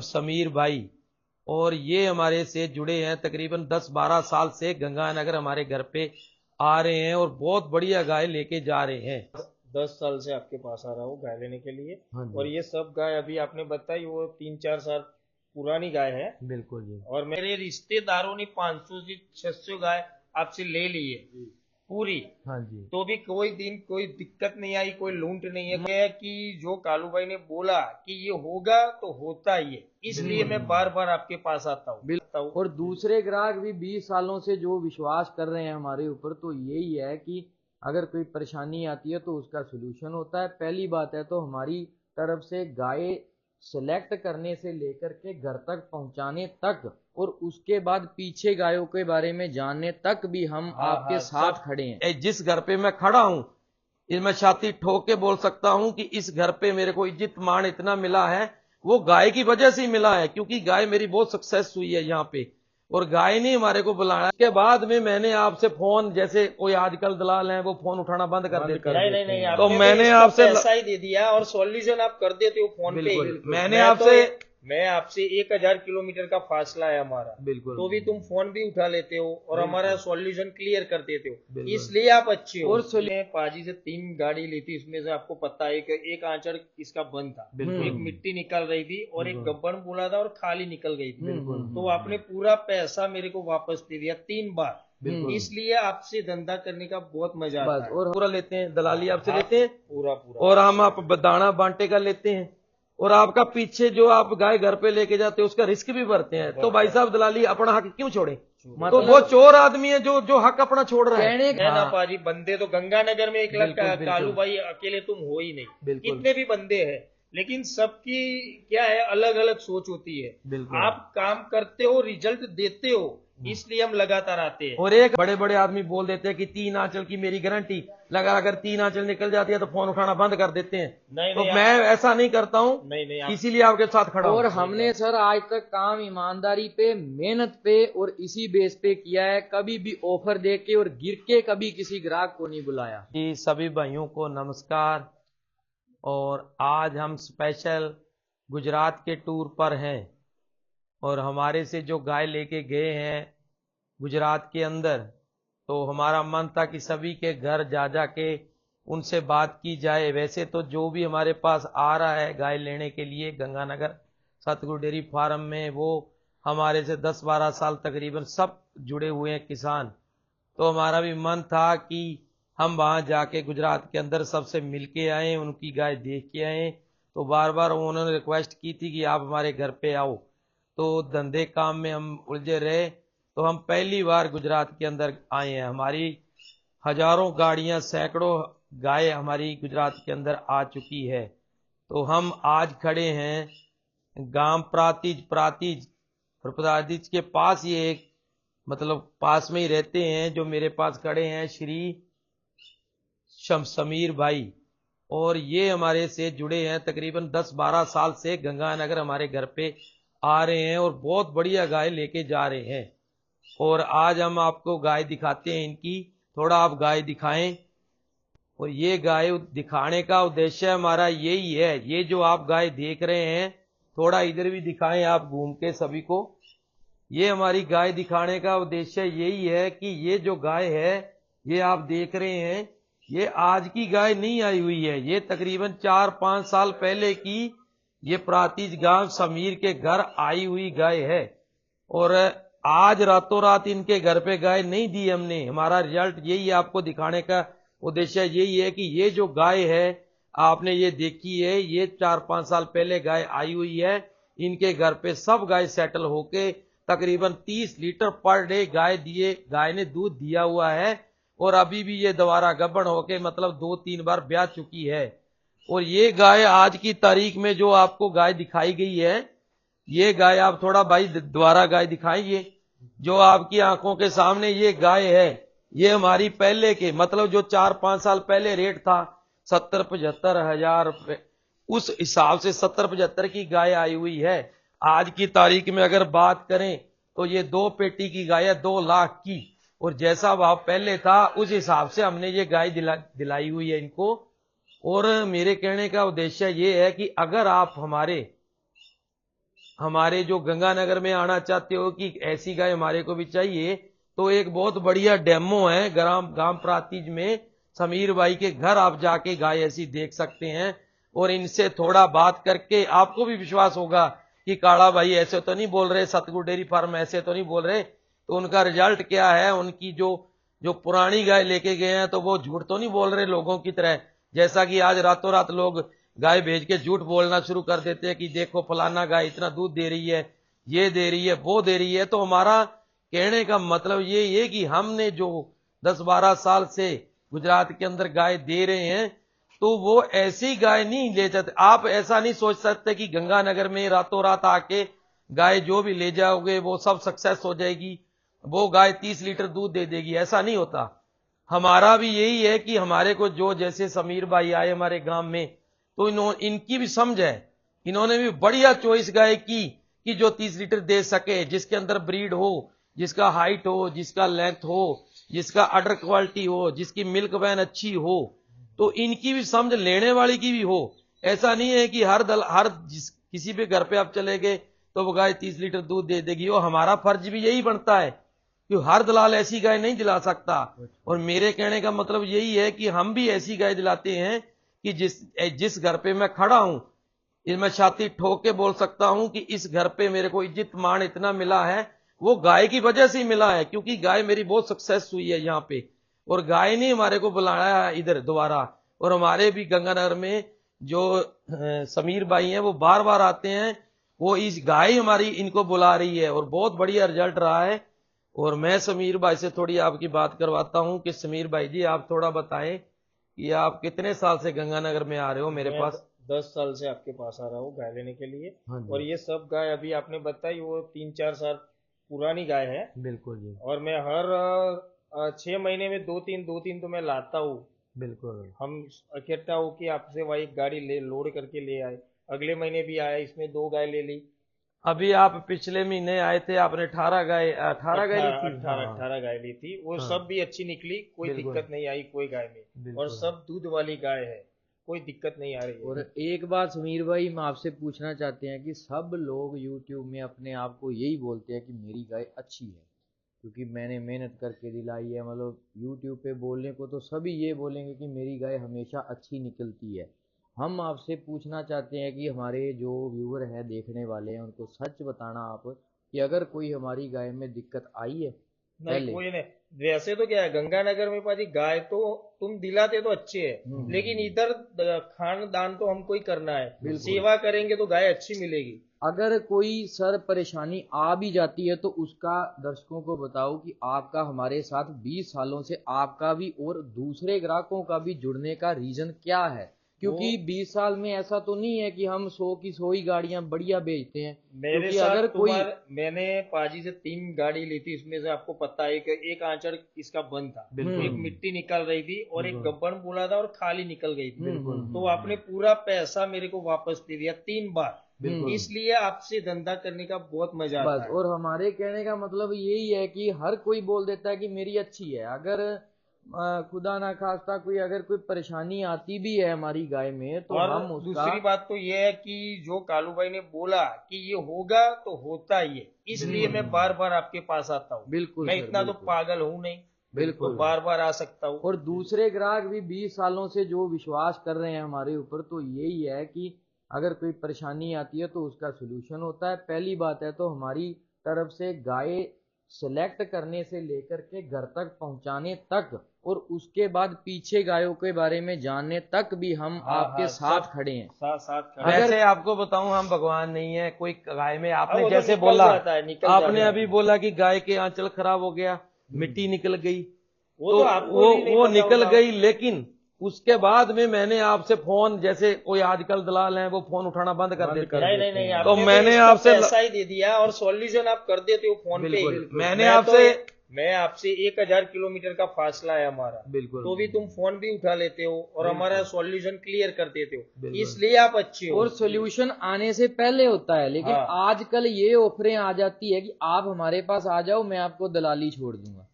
समीर भाई, और ये हमारे से जुड़े हैं तकरीबन 10-12 साल से। गंगानगर हमारे घर पे आ रहे हैं और बहुत बढ़िया गाय लेके जा रहे हैं। 10 साल से आपके पास आ रहा हूँ गाय लेने के लिए। हाँ जी, और ये सब गाय अभी आपने बताई वो 3-4 साल पुरानी गाय है। बिल्कुल जी। और मेरे रिश्तेदारों ने 500 से 600 गाय आपसे ले ली है पूरी। हाँ जी, तो भी कोई दिन कोई दिक्कत नहीं आई, कोई लूट नहीं है। क्या है कि जो कालू भाई ने बोला कि ये होगा तो होता ही है, इसलिए बिल्कुल मैं बार बार आपके पास आता हूँ। और दूसरे ग्राहक भी 20 सालों से जो विश्वास कर रहे हैं हमारे ऊपर, तो यही है कि अगर कोई परेशानी आती है तो उसका सलूशन होता है। पहली बात है तो हमारी तरफ से गाय सेलेक्ट करने से लेकर के घर तक पहुंचाने तक और उसके बाद पीछे गायों के बारे में जानने तक भी हम हाँ आपके हाँ, साथ खड़े हैं। जिस घर पे मैं खड़ा हूं, मैं छाती ठोक के बोल सकता हूं कि इस घर पे मेरे को इज्जत मान इतना मिला है, वो गाय की वजह से ही मिला है, क्योंकि गाय मेरी बहुत सक्सेस हुई है यहाँ पे और गाय ने हमारे को बुलाया। के बाद में मैंने आपसे फोन, जैसे कोई आजकल दलाल हैं वो फोन उठाना बंद कर देते हैं। नहीं नहीं, तो आपने मैंने इसका आपसे पैसा ही दे दिया और सॉल्यूशन आप कर देते हो फोन पे ही। बिल्कुल, मैंने मैं तो आपसे मैं आपसे 1000 किलोमीटर का फासला है हमारा, बिल्कुल तो भी तुम फोन भी उठा लेते हो और हमारा सॉल्यूशन क्लियर कर देते हो, बिल्कुल। इसलिए आप अच्छे हो। और मैंने पाजी से 3 गाड़ी ली थी, इसमें से आपको पता है कि एक आंचड़ इसका बंद था, बिल्कुल। एक मिट्टी निकल रही थी और एक गब्बन बोला था और खाली निकल गई थी। बिल्कुल। तो आपने पूरा पैसा मेरे को वापस दे दिया 3 बार। बिल्कुल। इसलिए आपसे धंधा करने का बहुत मजा आता है। और पूरा लेते हैं, दलाली आपसे लेते हैं पूरा पूरा। और हम आप दाना बांटे का लेते हैं और आपका पीछे जो आप गाय घर पे लेके जाते हैं उसका रिस्क भी भरते हैं। तो भाई साहब, दलाली अपना हक क्यों छोड़े? तो वो चोर आदमी है जो हक अपना छोड़ रहा है। है ना पाजी, बंदे तो गंगानगर में 1 लाख कालू भाई अकेले तुम हो ही नहीं, कितने भी बंदे हैं, लेकिन सबकी क्या है, अलग अलग सोच होती है। आप काम करते हो, रिजल्ट देते हो, इसलिए हम लगातार आते हैं। और एक बड़े बड़े आदमी बोल देते हैं कि 3 आंचल की मेरी गारंटी लगा, अगर 3 आंचल निकल जाती है तो फोन उठाना बंद कर देते हैं। नहीं, तो मैं ऐसा नहीं करता हूँ, नहीं, इसीलिए आपके साथ खड़ा हूं। और हमने सर आज तक काम ईमानदारी पे, मेहनत पे और इसी बेस पे किया है। कभी भी ऑफर दे के और गिर के कभी किसी ग्राहक को नहीं बुलाया। जी, सभी भाइयों को नमस्कार। और आज हम स्पेशल गुजरात के टूर पर हैं और हमारे से जो गाय लेके गए हैं गुजरात के अंदर, तो हमारा मन था कि सभी के घर जा जा के उनसे बात की जाए। वैसे तो जो भी हमारे पास आ रहा है गाय लेने के लिए गंगानगर सतगुरु डेयरी फार्म में, वो हमारे से 10-12 साल तकरीबन सब जुड़े हुए हैं किसान। तो हमारा भी मन था कि हम वहां जाके गुजरात के अंदर सबसे मिल के आए, उनकी गाय देख के आए। तो बार बार उन्होंने रिक्वेस्ट की थी कि आप हमारे घर पे आओ, तो धंधे काम में हम उलझे रहे। तो हम पहली बार गुजरात के अंदर आए हैं। हमारी हजारों गाड़ियां, सैकड़ों गाय हमारी गुजरात के अंदर आ चुकी है। तो हम आज खड़े हैं गांव प्रातिज के पास, ये एक मतलब पास में ही रहते हैं, जो मेरे पास खड़े हैं श्री समीर भाई, और ये हमारे से जुड़े हैं तकरीबन 10-12 साल से। गंगानगर हमारे घर पे आ रहे हैं और बहुत बढ़िया गाय लेके जा रहे हैं। और आज हम आपको गाय दिखाते हैं इनकी, थोड़ा आप गाय दिखाएं। और ये गाय दिखाने का उद्देश्य हमारा यही है, ये जो आप गाय देख रहे हैं, थोड़ा इधर भी दिखाएं आप घूम के सभी को। ये हमारी गाय दिखाने का उद्देश्य यही है कि ये जो गाय है, ये आप देख रहे हैं, ये आज की गाय नहीं आई हुई है, ये तकरीबन 4-5 साल पहले की ये प्रातिज गांव समीर के घर आई हुई गाय है। और आज रातों रात इनके घर पे गाय नहीं दी हमने। हमारा रिजल्ट यही है, आपको दिखाने का उद्देश्य यही है कि ये जो गाय है आपने ये देखी है, ये 4-5 साल पहले गाय आई हुई है। इनके घर पे सब गाय सेटल होके तकरीबन 30 लीटर पर डे गाय ने दूध दिया हुआ है। और अभी भी ये दोबारा गब्बन होके मतलब 2-3 बार ब्याह चुकी है। और ये गाय आज की तारीख में जो आपको गाय दिखाई गई है, ये गाय आप थोड़ा भाई दोबारा गाय दिखाएंगे, जो आपकी आंखों के सामने ये गाय है, ये हमारी पहले के मतलब जो 4-5 साल पहले रेट था 70-75 हजार रुपए, उस हिसाब से 70-75 की गाय आई हुई है। आज की तारीख में अगर बात करें तो ये 2 पेटी की गाय है, 2 लाख की। और जैसा भाव पहले था उस हिसाब से हमने ये गाय दिलाई हुई है इनको। और मेरे कहने का उद्देश्य ये है कि अगर आप हमारे हमारे जो गंगानगर में आना चाहते हो कि ऐसी गाय हमारे को भी चाहिए, तो एक बहुत बढ़िया डेमो है गांव प्रांतिज में, समीर भाई के घर आप जाके गाय ऐसी देख सकते हैं और इनसे थोड़ा बात करके आपको भी विश्वास होगा कि काड़ा भाई ऐसे तो नहीं बोल रहे, सतगुरु डेयरी फार्म ऐसे तो नहीं बोल रहे। तो उनका रिजल्ट क्या है, उनकी जो पुरानी गाय लेके गए हैं तो वो झूठ तो नहीं बोल रहे लोगों की तरह, जैसा कि आज रातों रात लोग गाय भेज के झूठ बोलना शुरू कर देते हैं कि देखो फलाना गाय इतना दूध दे रही है, ये दे रही है, वो दे रही है। तो हमारा कहने का मतलब ये है कि हमने जो 10-12 साल से गुजरात के अंदर गाय दे रहे हैं, तो वो ऐसी गाय नहीं ले जाते। आप ऐसा नहीं सोच सकते कि गंगानगर में रातों रात आके गाय जो भी ले जाओगे वो सब सक्सेस हो जाएगी, वो गाय 30 लीटर दूध दे देगी, ऐसा नहीं होता। हमारा भी यही है कि हमारे को जो जैसे समीर भाई आए हमारे गांव में, तो इनकी भी समझ है, इन्होंने भी बढ़िया चॉइस गाय की कि जो 30 लीटर दे सके, जिसके अंदर ब्रीड हो, जिसका हाइट हो, जिसका लेंथ हो, जिसका अडर क्वालिटी हो, जिसकी मिल्क वैन अच्छी हो, तो इनकी भी समझ लेने वाली की भी हो। ऐसा नहीं है कि किसी भी घर पे आप चले गए तो वो गाय 30 लीटर दूध दे देगी। और हमारा फर्ज भी यही बनता है कि हर दलाल ऐसी गाय नहीं दिला सकता। और मेरे कहने का मतलब यही है कि हम भी ऐसी गाय दिलाते हैं कि जिस घर पे मैं खड़ा हूं, मैं छाती ठोक के बोल सकता हूं कि इस घर पे मेरे को इज्जत मान इतना मिला है, वो गाय की वजह से ही मिला है, क्योंकि गाय मेरी बहुत सक्सेस हुई है यहाँ पे। और गाय ने हमारे को बुलाया है इधर दोबारा। और हमारे भी गंगानगर में जो समीर भाई हैं वो बार बार आते हैं, वो इस गाय हमारी इनको बुला रही है और बहुत बढ़िया रिजल्ट रहा है। और मैं समीर भाई से थोड़ी आपकी बात करवाता हूं कि समीर भाई जी आप थोड़ा बताएं कि आप कितने साल से गंगानगर में आ रहे हो मेरे पास? 10 साल से आपके पास आ रहा हूँ गाय लेने के लिए। हाँ जी। और ये सब गाय अभी आपने बताई वो 3-4 साल पुरानी गाय है। बिल्कुल जी। और मैं हर 6 महीने में दो तीन तो मैं लाता हूँ। बिल्कुल। हम इकट्ठा हो कि आपसे वही एक गाड़ी लोड करके ले आए। अगले महीने भी आया, इसमें 2 गाय ले ली। अभी आप पिछले महीने आए थे, आपने 18 गाय ली थी। 18 गाय ली थी, वो हाँ। सब भी अच्छी निकली, कोई दिक्कत नहीं आई कोई गाय में। और सब दूध वाली गाय है, कोई दिक्कत नहीं आ रही है। और एक बात समीर भाई हम आपसे पूछना चाहते हैं कि सब लोग YouTube में अपने आप को यही बोलते हैं कि मेरी गाय अच्छी है, क्योंकि मैंने मेहनत करके दिलाई है। मतलब YouTube पे बोलने को तो सभी ये बोलेंगे कि मेरी गाय हमेशा अच्छी निकलती है। हम आपसे पूछना चाहते हैं कि हमारे जो व्यूअर हैं, देखने वाले हैं, उनको सच बताना आप कि अगर कोई हमारी गाय में दिक्कत आई है नहीं, कोई नहीं। वैसे तो क्या है, गंगानगर में पाजी गाय तो तुम दिलाते तो अच्छे है, लेकिन इधर खानदान तो हमको ही करना है। सेवा करेंगे तो गाय अच्छी मिलेगी। अगर कोई सर परेशानी आ भी जाती है तो उसका दर्शकों को बताओ कि आपका हमारे साथ 20 सालों से आपका भी और दूसरे ग्राहकों का भी जुड़ने का रीजन क्या है, क्योंकि 20 साल में ऐसा तो नहीं है कि हम 100 की 100 ही गाड़ियां बढ़िया बेचते हैं। मेरे साथ अगर कोई मैंने पाजी से 3 गाड़ी ली थी, इसमें से आपको पता है कि एक आंचड़ इसका बंद था, एक मिट्टी निकल रही थी और एक गब्बन बोला था और खाली निकल गई थी। तो आपने पूरा पैसा मेरे को वापस दे दिया 3 बार। इसलिए आपसे धंधा करने का बहुत मजा आता है। और हमारे कहने का मतलब यही है कि हर कोई बोल देता है कि मेरी अच्छी है, अगर खुदा ना खास्ता कोई अगर कोई परेशानी आती भी है हमारी गाय में तो हम उसका। दूसरी बात तो ये है कि जो कालू भाई ने बोला कि ये होगा तो होता ही है, इसलिए मैं बार बार आपके पास आता हूँ। बिल्कुल, मैं इतना तो पागल हूँ नहीं, बिल्कुल तो बार बार आ सकता हूँ। और दूसरे ग्राहक भी 20 सालों से जो विश्वास कर रहे हैं हमारे ऊपर, तो यही है कि अगर कोई परेशानी आती है तो उसका सोल्यूशन होता है। पहली बात है तो हमारी तरफ से गाय सेलेक्ट करने से लेकर के घर तक पहुंचाने तक और उसके बाद पीछे गायों के बारे में जानने तक भी हम आपके साथ खड़े हैं। साथ वैसे आपको बताऊं, हम भगवान नहीं है। कोई गाय में आपने जैसे बोला, आपने अभी बोला कि गाय के आंचल खराब हो गया, मिट्टी निकल गई, वो निकल गई, लेकिन उसके बाद में मैंने आपसे फोन, जैसे कोई आजकल दलाल हैं वो फोन उठाना बंद कर देते हैं। नहीं, तो मैंने आपसे पैसा ही दे दिया और सॉल्यूशन आप कर देते हो फोन पे। मैं आपसे 1000 किलोमीटर का फासला है हमारा, तो भी तुम फोन भी उठा लेते हो और हमारा सॉल्यूशन क्लियर कर देते हो, इसलिए आप अच्छे हो। और सॉल्यूशन आने से पहले होता है, लेकिन आजकल ये ऑफरें आ जाती है कि आप हमारे पास आ जाओ, मैं आपको दलाली छोड़ दूंगा।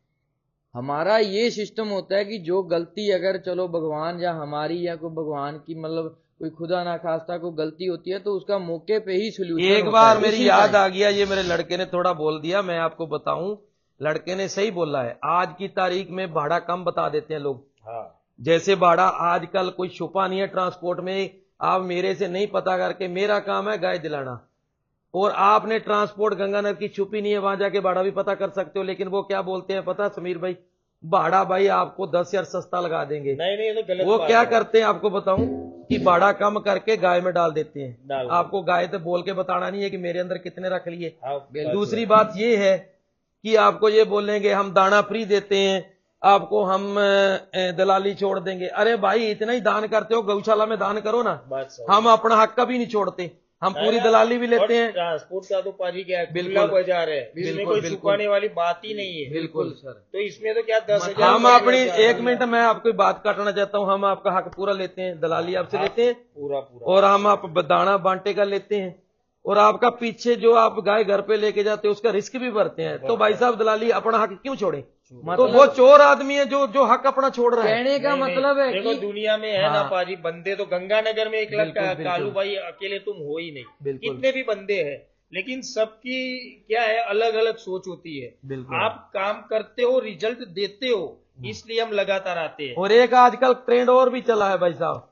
हमारा ये सिस्टम होता है कि जो गलती अगर चलो भगवान या हमारी या कोई भगवान की मतलब कोई खुदा ना खास्ता को गलती होती है तो उसका मौके पे ही सोल्यूशन एक बार मेरी याद आ गया, ये मेरे लड़के ने थोड़ा बोल दिया, मैं आपको बताऊं, लड़के ने सही बोला है। आज की तारीख में भाड़ा कम बता देते हैं लोग। हाँ। जैसे भाड़ा आजकल कोई छुपा नहीं है ट्रांसपोर्ट में। आप मेरे से नहीं पता करके, मेरा काम है गाय दिलाना, और आपने ट्रांसपोर्ट गंगानगर की छुपी नहीं है, वहां जाके भाड़ा भी पता कर सकते हो। लेकिन वो क्या बोलते हैं पता समीर भाई, भाड़ा भाई आपको 10,000 सस्ता लगा देंगे। नहीं नहीं, ये तो गलत वो बात क्या है। करते हैं आपको बताऊं, कि भाड़ा कम करके गाय में डाल देते हैं। आपको गाय तो बोल के बताना नहीं है कि मेरे अंदर कितने रख लिए। दूसरी बात ये है कि आपको ये बोलेंगे हम दाना फ्री देते हैं, आपको हम दलाली छोड़ देंगे। अरे भाई इतना ही दान करते हो, गौशाला में दान करो ना। हम अपना हक कभी नहीं छोड़ते, हम पूरी दलाली भी लेते हैं। ट्रांसपोर्ट का तो पाजी क्या है, बिल्कुल बाजार है, इसमें कोई छुपाने वाली बात ही नहीं है। बिल्कुल सर। तो इसमें तो क्या 10,000 हम अपनी, एक मिनट मैं आपको बात काटना चाहता हूँ, हम आपका हक पूरा लेते हैं, दलाली आपसे लेते हैं पूरा पूरा, और हम आप दाना बांटे का लेते हैं, और आपका पीछे जो आप गाय घर पे लेके जाते हैं उसका रिस्क भी भरते हैं। तो भाई साहब दलाली अपना हक क्यों छोड़े? तो वो चोर आदमी है जो हक अपना छोड़ रहा है। कहने का मतलब है देखो कि दुनिया में है ना पाजी बंदे, तो गंगानगर में एक लग कालू भाई अकेले तुम हो ही नहीं, कितने भी बंदे हैं, लेकिन सबकी क्या है अलग अलग सोच होती है। आप काम करते हो, रिजल्ट देते हो, इसलिए हम लगातार आते हैं। और एक आजकल ट्रेंड और भी चला है भाई साहब,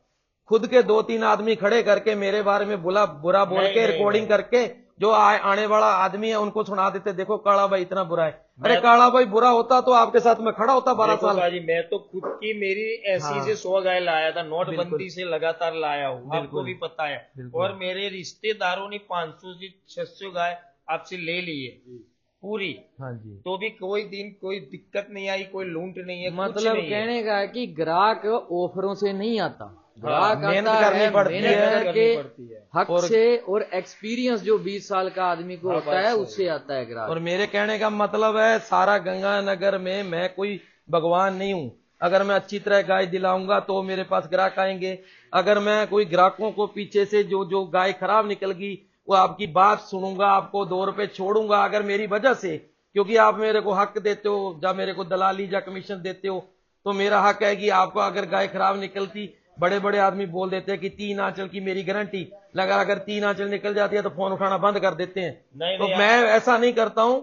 खुद के 2-3 आदमी खड़े करके मेरे बारे में बुरा बोल के रिकॉर्डिंग करके जो आने वाला आदमी है उनको सुना देते, देखो काला भाई इतना बुरा है। अरे काला भाई बुरा होता तो आपके साथ में खड़ा होता 12 साल। मैं तो खुद की मेरी ऐसी से 100 गाय लाया था, नोटबंदी से लगातार लाया हूँ, आपको भी पता है। और मेरे रिश्तेदारों ने 500 से 600 गाय आपसे ले ली है पूरी। हाँ जी। तो भी कोई दिन कोई दिक्कत नहीं आई, कोई लूट नहीं है, मतलब कहने का है कि ग्राहक ऑफरों से नहीं आता, ग्राहक मेहनत आता करनी है, पड़ती मेहनत है, करके हक से, और एक्सपीरियंस जो 20 साल का आदमी को होता है उससे आता है ग्राहक। और मेरे कहने का मतलब है सारा गंगानगर में मैं कोई भगवान नहीं हूं। अगर मैं अच्छी तरह गाय दिलाऊंगा तो मेरे पास ग्राहक आएंगे। अगर मैं कोई ग्राहकों को पीछे से जो गाय खराब निकल गई, वो आपकी बात सुनूंगा, आपको 2 रुपए छोड़ूंगा अगर मेरी वजह से, क्योंकि आप मेरे को हक देते हो, जब मेरे को दलाली या कमीशन देते हो, तो मेरा हक है कि आपको अगर गाय खराब निकलती, बड़े बड़े आदमी बोल देते हैं कि 3 आंचल की मेरी गारंटी लगा, अगर 3 आंचल निकल जाती है तो फोन उठाना बंद कर देते हैं। तो मैं ऐसा नहीं करता हूँ,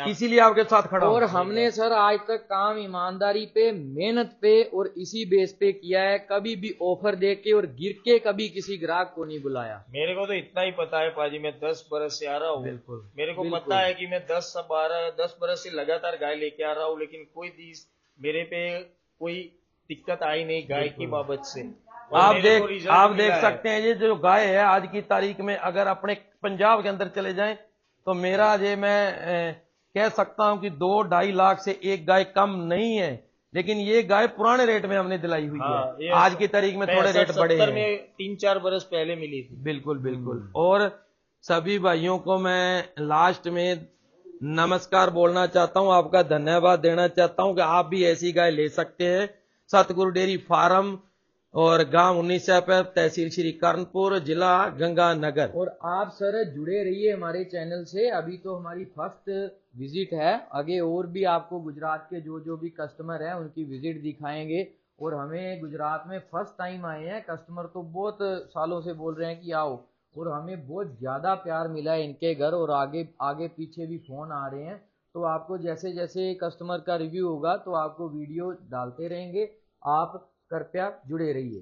इसीलिए आपके साथ खड़ा हूं। और हमने सर आज तक काम ईमानदारी पे, मेहनत पे और इसी बेस पे किया है, कभी भी ऑफर दे के और गिर के कभी किसी ग्राहक को नहीं बुलाया। मेरे को तो इतना ही पता है पाजी, मैं 10 बरस से आ रहा हूँ, मेरे को पता है कि मैं 10 बरस से लगातार गाय लेके आ रहा हूँ, लेकिन कोई चीज मेरे पे कोई दिक्कत आई नहीं गाय की बाबत से। आप देख सकते हैं, ये जो गाय है आज की तारीख में, अगर अपने पंजाब के अंदर चले जाएं तो मेरा ये मैं कह सकता हूं कि 2-2.5 लाख से एक गाय कम नहीं है। लेकिन ये गाय पुराने रेट में हमने दिलाई हुई है, आज की तारीख में थोड़े रेट बढ़े हैं। 3-4 बरस पहले मिली थी। बिल्कुल बिल्कुल। और सभी भाइयों को मैं लास्ट में नमस्कार बोलना चाहता हूं, आपका धन्यवाद देना चाहता हूं कि आप भी ऐसी गाय ले सकते हैं। सतगुरु डेयरी फार्म और गांव 19 तहसील श्री कर्णपुर, जिला गंगानगर। और आप सर जुड़े रहिए हमारे चैनल से। अभी तो हमारी फर्स्ट विजिट है, आगे और भी आपको गुजरात के जो भी कस्टमर हैं उनकी विजिट दिखाएंगे। और हमें गुजरात में फर्स्ट टाइम आए हैं, कस्टमर तो बहुत सालों से बोल रहे हैं कि आओ, और हमें बहुत ज्यादा प्यार मिला है इनके घर, और आगे पीछे भी फोन आ रहे हैं। तो आपको जैसे जैसे कस्टमर का रिव्यू होगा तो आपको वीडियो डालते रहेंगे, आप कृपया जुड़े रहिए।